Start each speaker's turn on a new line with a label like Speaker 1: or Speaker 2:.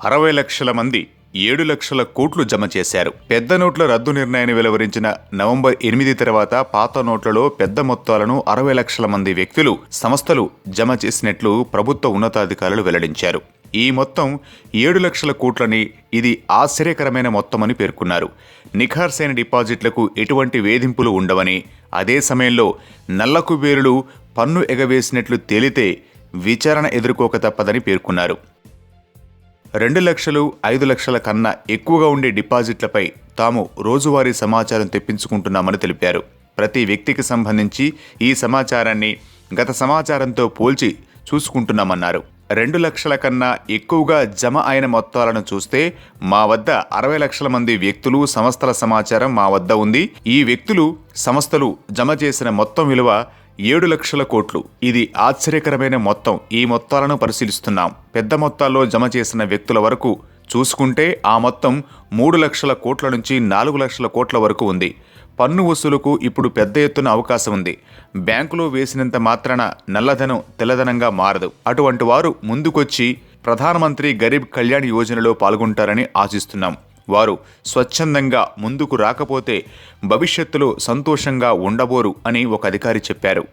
Speaker 1: 60 లక్షల మంది 7 లక్షల కోట్లు జమ చేశారు. పెద్ద నోట్ల రద్దు నిర్ణయాన్ని వెలువరించిన నవంబర్ 8 తర్వాత పాత నోట్లలో పెద్ద మొత్తాలను 60 లక్షల మంది వ్యక్తులు, సంస్థలు జమ చేసినట్లు ప్రభుత్వ ఉన్నతాధికారులు వెల్లడించారు. ఈ మొత్తం 7 లక్షల కోట్లని, ఇది ఆశ్చర్యకరమైన మొత్తమని పేర్కొన్నారు. నిఖార్సైన డిపాజిట్లకు ఎటువంటి వేధింపులు ఉండవని, అదే సమయంలో నల్ల కుబేరులు పన్ను ఎగవేసినట్లు తేలితే విచారణ ఎదుర్కోక తప్పదని పేర్కొన్నారు. 2 లక్షలు, 5 లక్షల కన్నా ఎక్కువగా ఉండే డిపాజిట్లపై తాము రోజువారీ సమాచారం తెప్పించుకుంటున్నామని తెలిపారు. ప్రతి వ్యక్తికి సంబంధించి ఈ సమాచారాన్ని గత సమాచారంతో పోల్చి చూసుకుంటున్నామన్నారు. 2 లక్షల కన్నా ఎక్కువగా జమ అయిన మొత్తాలను చూస్తే మా వద్ద 60 లక్షల మంది వ్యక్తులు, సంస్థల సమాచారం మా వద్ద ఉంది. ఈ వ్యక్తులు, సంస్థలు జమ చేసిన మొత్తం విలువ 7 లక్షల కోట్లు. ఇది ఆశ్చర్యకరమైన మొత్తం. ఈ మొత్తాలను పరిశీలిస్తున్నాం. పెద్ద మొత్తాల్లో జమ చేసిన వ్యక్తుల వరకు చూసుకుంటే ఆ మొత్తం 3 లక్షల కోట్ల నుంచి 4 లక్షల కోట్ల వరకు ఉంది. పన్ను వసూలుకు ఇప్పుడు పెద్ద ఎత్తున అవకాశం ఉంది. బ్యాంకులో వేసినంత మాత్రాన నల్లధనం తెల్లధనంగా మారదు. అటువంటి వారు ముందుకొచ్చి ప్రధానమంత్రి గరీబ్ కళ్యాణ్ యోజనలో పాల్గొంటారని ఆశిస్తున్నాం. వారు స్వచ్ఛందంగా ముందుకు రాకపోతే భవిష్యత్తులో సంతోషంగా ఉండబోరు అని ఒక అధికారి చెప్పారు.